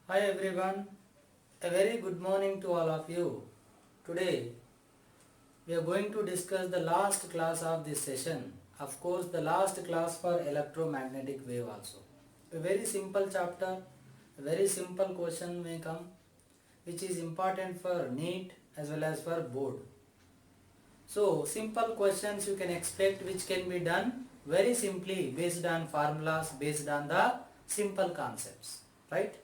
Hi everyone, a very good morning to all of you. Today we are going to discuss the last class of this session. Of course, the last class for electromagnetic wave also. A very simple chapter, a very simple question may come which is important for NEET as well as for board. So, simple questions you can expect which can be done very simply based on formulas, based on the simple concepts, right?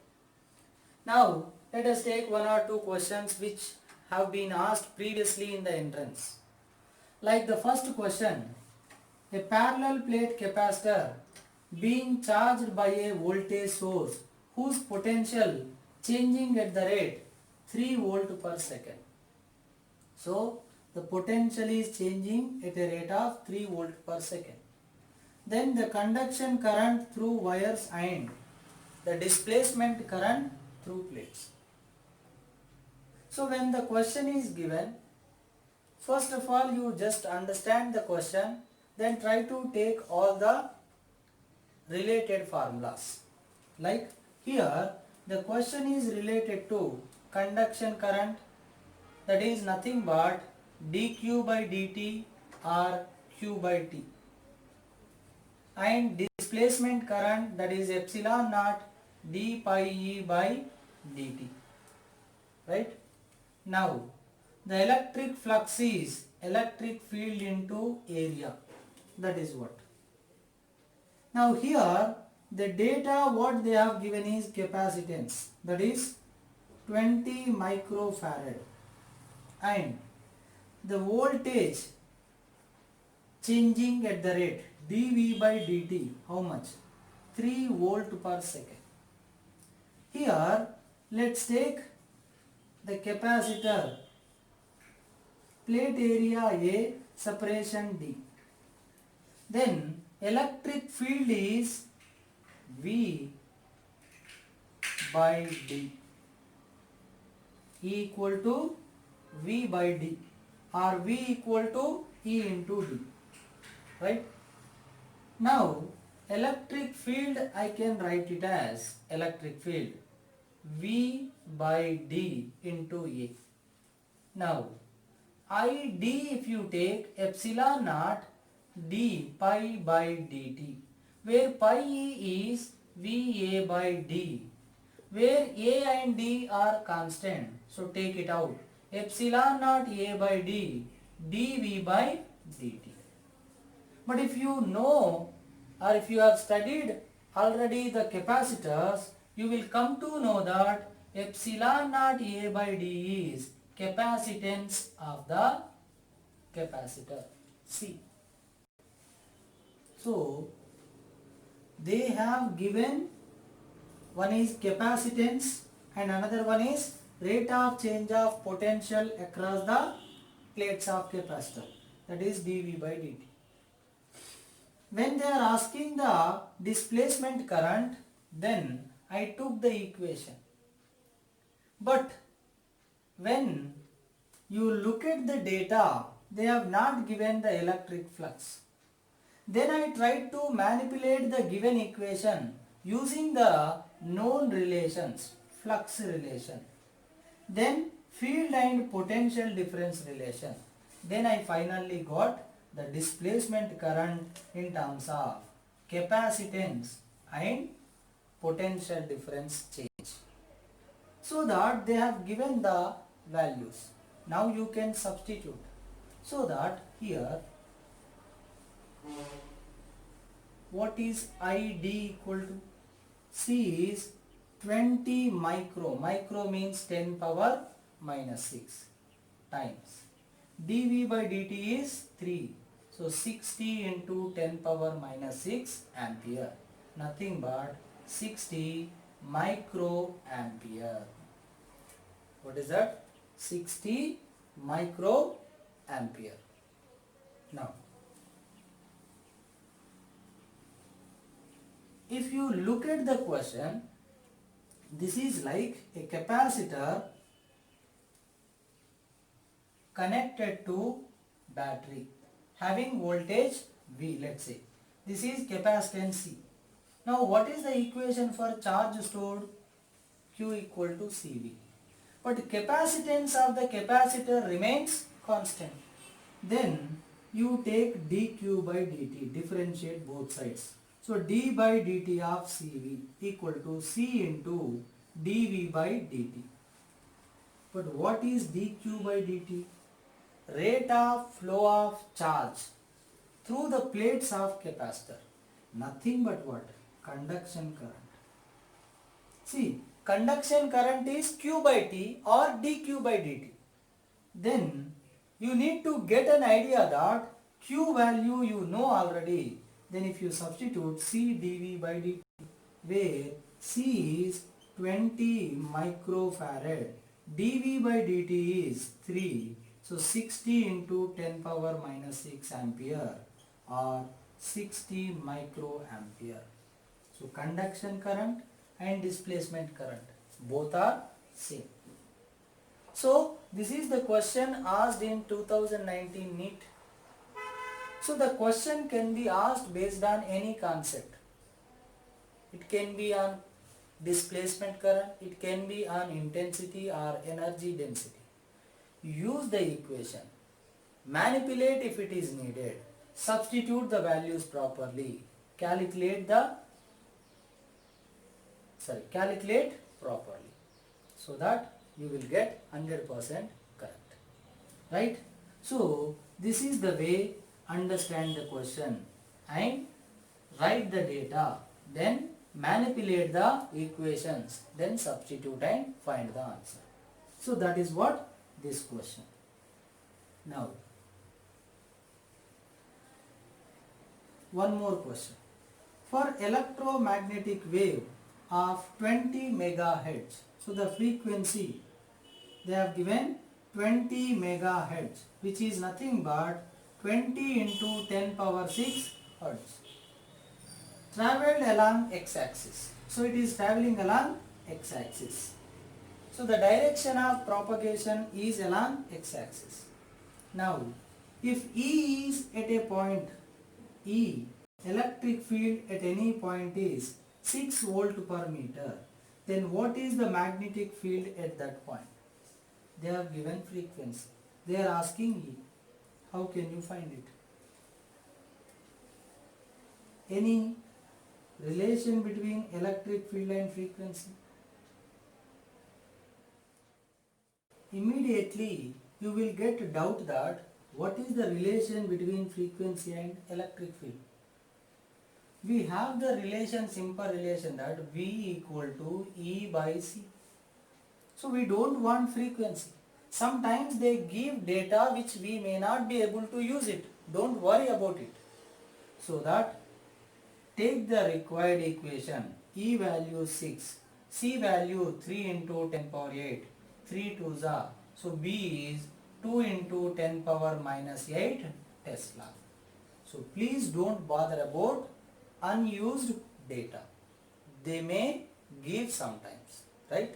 Now, let us take one or two questions which have been asked previously in the entrance. Like the first question, a parallel plate capacitor being charged by a voltage source whose potential changing at the rate 3 volt per second. So, the potential is changing at a rate of 3 volt per second. Then the conduction current through wires and the displacement current through plates. So when the question is given, first of all you just understand the question, then try to take all the related formulas. Like here the question is related to conduction current, that is nothing but dq by dt or q by t, and displacement current, that is epsilon naught d pi e by dt, right? Now, the electric flux is electric field into area. That is what. Now here, the data what they have given is capacitance. That is 20 microfarad. And the voltage changing at the rate dV by dt. How much? 3 volt per second. Here, let's take the capacitor, plate area A, separation D. Then electric field is V by D equal to V by D, or V equal to E into D, right? Now electric field I can write it as electric field V by D into A. Now ID, if you take epsilon naught d pi by dt, where pi e is VA by D, where A and D are constant, so take it out. Epsilon naught A by D dV by dt. But if you know, or if you have studied already the capacitors, you will come to know that epsilon naught A by D is capacitance of the capacitor C. So, they have given, one is capacitance and another one is rate of change of potential across the plates of capacitor, that is dV by dt. When they are asking the displacement current, then I took the equation. But when you look at the data, they have not given the electric flux. Then I tried to manipulate the given equation using the known relations, flux relation, then field and potential difference relation. Then I finally got the displacement current in terms of capacitance and potential difference change. So that they have given the values. Now you can substitute. So that here, what is ID equal to? C is 20 micro. Micro means 10 power minus 6 times. dV by dt is 3. So 60 into 10 power minus 6 ampere. Nothing but 60 micro ampere. What is that? 60 micro ampere. Now, if you look at the question, this is like a capacitor connected to battery having voltage V, let's say. This is capacitance C. Now what is the equation for charge stored? Q equal to CV. But capacitance of the capacitor remains constant. Then you take dq by dt, differentiate both sides. So d by dt of CV equal to C into dV by dt. But what is dq by dt? Rate of flow of charge through the plates of capacitor. Nothing but what? Conduction current. See, conduction current is Q by T or dq by dt. Then you need to get an idea that Q value you know already. Then if you substitute C dV by dt, where C is 20 microfarad, dV by dt is 3. So 60 into 10 power minus 6 ampere or 60 microampere. So conduction current and displacement current both are same. So this is the question asked in 2019 NEET. So the question can be asked based on any concept. It can be on displacement current, it can be on intensity or energy density. Use the equation, manipulate if it is needed, substitute the values properly, calculate properly, so that you will get 100% correct. Right? So this is the way understand the question and write the data, then manipulate the equations, then substitute and find the answer. So that is what this question. Now one more question. For electromagnetic wave of 20 megahertz, so the frequency they have given 20 megahertz, which is nothing but 20 into 10 power 6 hertz, traveled along x-axis. So it is traveling along x-axis. So the direction of propagation is along x-axis. Now if E is at a point E, electric field at any point is 6 volt per meter, then what is the magnetic field at that point? They have given frequency. They are asking E. How can you find it? Any relation between electric field and frequency? Immediately you will get a doubt that what is the relation between frequency and electric field? We have the relation, simple relation, that V equal to E by C. So we don't want frequency. Sometimes they give data which we may not be able to use it. Don't worry about it. So that take the required equation, E value 6, C value 3 into 10 power 8, 3 2s are, so B is 2 into 10 power minus 8 Tesla. So please don't bother about unused data. They may give sometimes, right?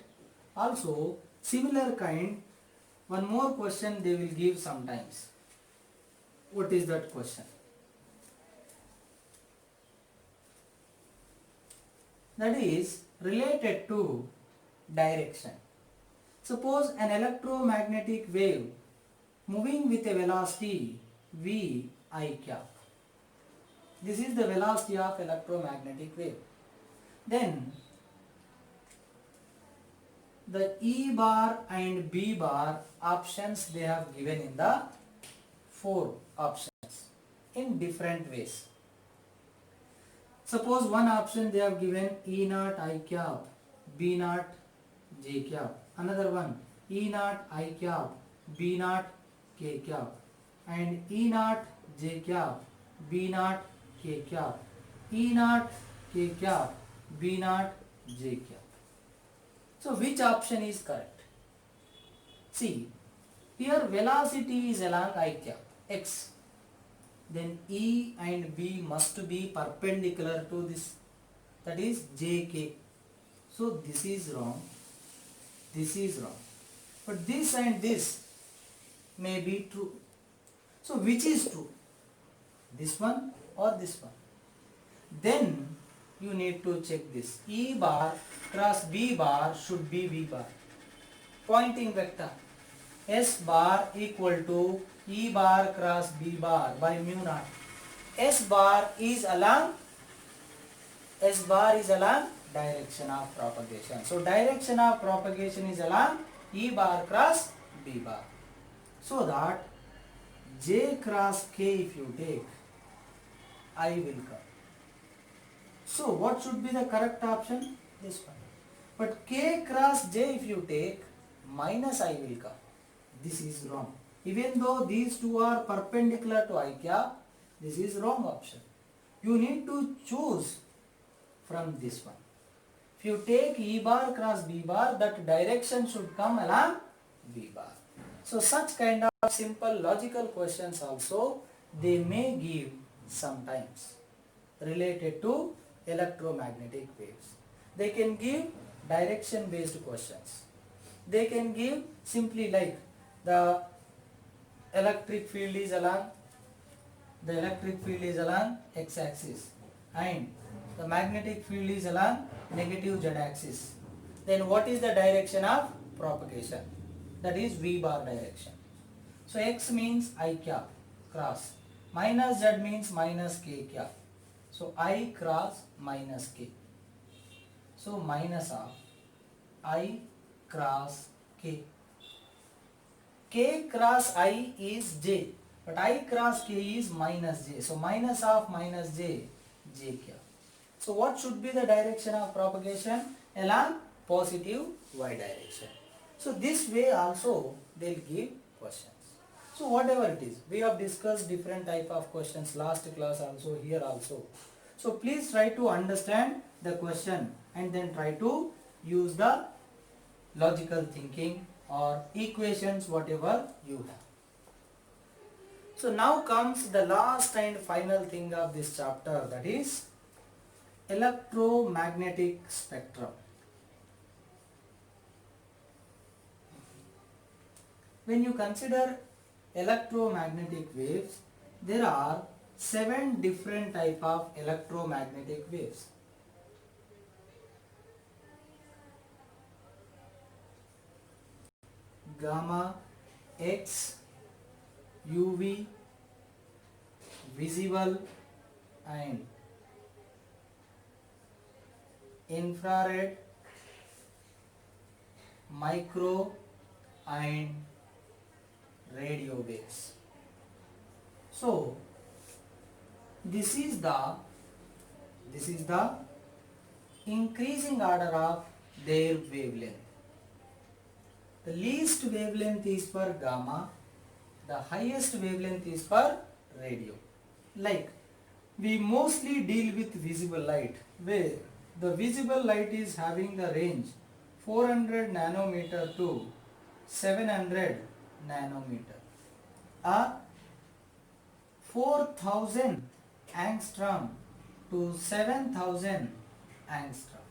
Also similar kind, one more question they will give sometimes. What is that question? That is related to direction. Suppose an electromagnetic wave moving with a velocity v I cap. This is the velocity of electromagnetic wave. Then the E bar and B bar options they have given in the 4 options in different ways. Suppose one option they have given E naught I cap, B naught J cap. Another one E naught I cap, B naught K cap, and E naught J cap, B naught K cap, E naught K cap, B naught J cap. So which option is correct? See, here velocity is along I cap, x. Then E and B must be perpendicular to this, that is JK. So this is wrong, this is wrong. But this and this may be true. So which is true? This one or this one? Then you need to check this. E bar cross B bar should be V bar. Pointing vector. S bar equal to E bar cross B bar by mu naught. S bar is along direction of propagation. So direction of propagation is along E bar cross B bar. So that J cross K if you take, I will come. So what should be the correct option? This one. But K cross J if you take, minus I will come. This is wrong. Even though these two are perpendicular to I cap, this is wrong option. You need to choose from this one. If you take E bar cross B bar, that direction should come along B bar. So such kind of simple logical questions also they may give sometimes related to electromagnetic waves. They can give direction based questions. They can give simply like the electric field is along x axis and the magnetic field is along negative z axis. Then what is the direction of propagation? That is V bar direction. So x means I cap cross, minus z means minus k cap. So I cross minus k. So minus of I cross k. K cross I is j, but I cross k is minus j. So minus of minus j, j cap. So what should be the direction of propagation? Along positive y direction. So this way also they will give questions. So whatever it is, we have discussed different type of questions last class also, here also. So please try to understand the question and then try to use the logical thinking or equations whatever you have. So now comes the last and final thing of this chapter, that is electromagnetic spectrum. When you consider electromagnetic waves, there are 7 different type of electromagnetic waves. Gamma, X, UV, visible and infrared, micro and radio waves. So this is the increasing order of their wavelength. The least wavelength is for gamma, the highest wavelength is for radio. Like we mostly deal with visible light, where the visible light is having the range 400 nanometer to 700 nanometer or 4000 angstrom to 7000 angstrom.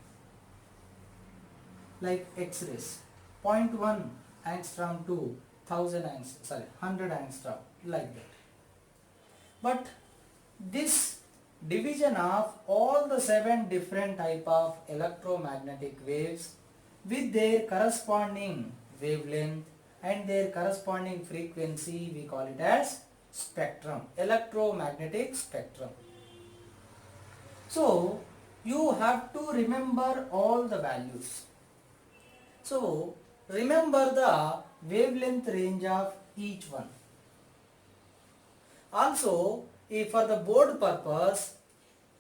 Like X-rays, 0.1 angstrom to 100 angstrom, like that. But this division of all the 7 different type of electromagnetic waves with their corresponding wavelength and their corresponding frequency, we call it as spectrum, electromagnetic spectrum. So you have to remember all the values. So remember the wavelength range of each one. Also, if for the board purpose,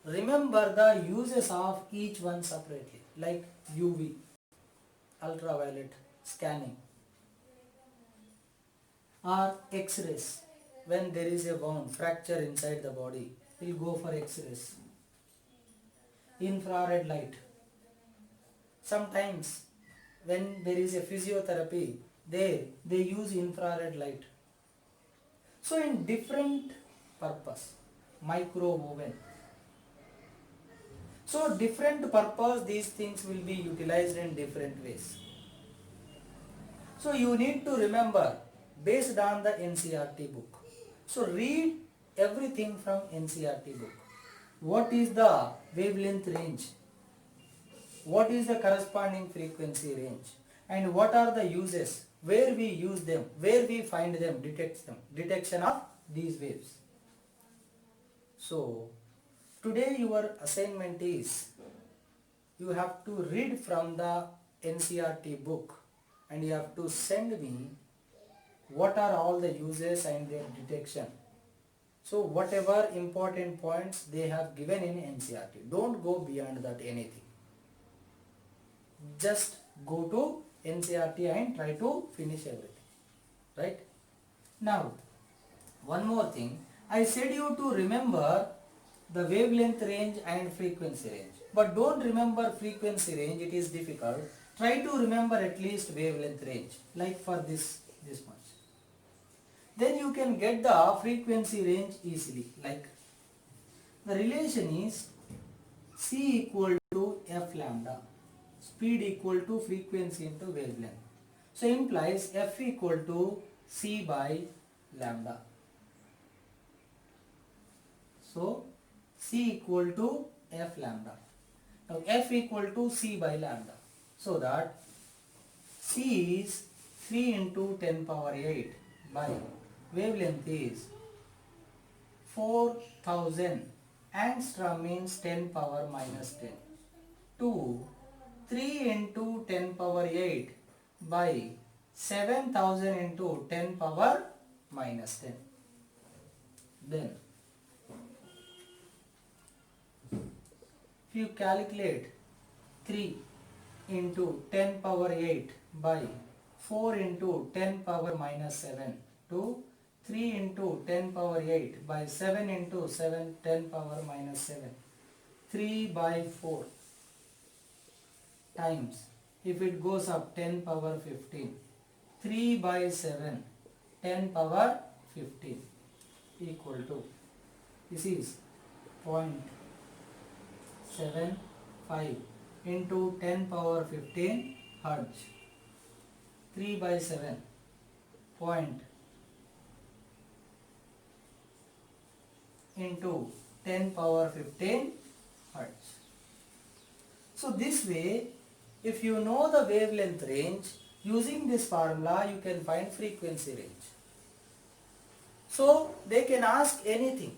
remember the uses of each one separately, like UV, ultraviolet scanning, or X-rays. When there is a wound, fracture inside the body, we will go for X-rays. Infrared light. Sometimes when there is a physiotherapy, they use infrared light. So in different purpose, micro oven. So different purpose, these things will be utilized in different ways. So you need to remember based on the NCERT book. So read everything from NCERT book. what is the wavelength range, what is the corresponding frequency range, and what are the uses, where we use them, where we find them, detection of these waves. So today your assignment is, you have to read from the NCERT book and you have to send me what are all the uses and their detection. So whatever important points they have given in NCERT, don't go beyond that anything. Just go to NCERT and try to finish everything. Right? Now, one more thing. I said you to remember the wavelength range and frequency range. But don't remember frequency range, it is difficult. Try to remember at least wavelength range, like for this much. Then you can get the frequency range easily. Like the relation is C equal to F lambda, speed equal to frequency into wavelength. So implies F equal to C by lambda. So C equal to F lambda. Now F equal to C by lambda. So that C is 3 into 10 power 8 by wavelength is 4000 angstrom means 10 power minus 10 to 3 into 10 power 8 by 7000 into 10 power minus 10. Then if you calculate 3 into 10 power 8 by 4 into 10 power minus 7 to 3 into 10 power 8 by 7 into 10 power minus 7, 3 by 4 times, if it goes up 10 power 15, 3 by 7, 10 power 15 equal to, this is 0.75 into 10 power 15 hertz. 3 by 7 point into 10 power 15 hertz. So this way, if you know the wavelength range, using this formula you can find frequency range. So they can ask anything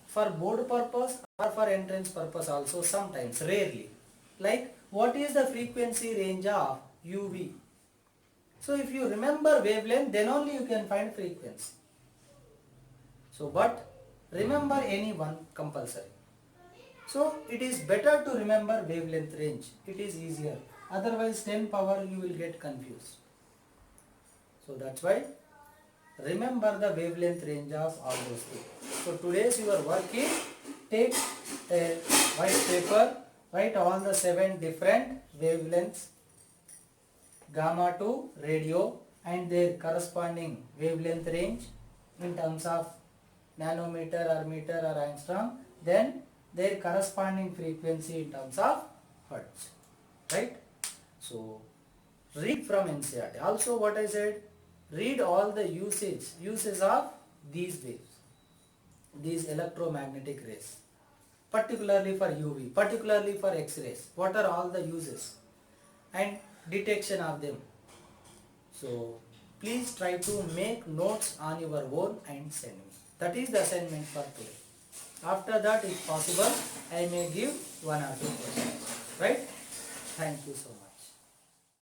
for board purpose or for entrance purpose also, sometimes, rarely. Like, what is the frequency range of UV? So if you remember wavelength, then only you can find frequency. So but remember any one compulsory. So it is better to remember wavelength range. It is easier. Otherwise 10 power you will get confused. So that's why remember the wavelength range of all those things. So today's your work is, take a white paper, write all the 7 different wavelengths, gamma to radio, and their corresponding wavelength range in terms of nanometer or meter or angstrom, then their corresponding frequency in terms of hertz. Right? So read from NCERT. Also what I said, read all the uses of these waves, these electromagnetic rays, particularly for UV, particularly for X-rays. What are all the uses and detection of them? So please try to make notes on your own and send me. That is the assignment for today. After that, if possible, I may give 1 or 2 questions. Right? Thank you so much.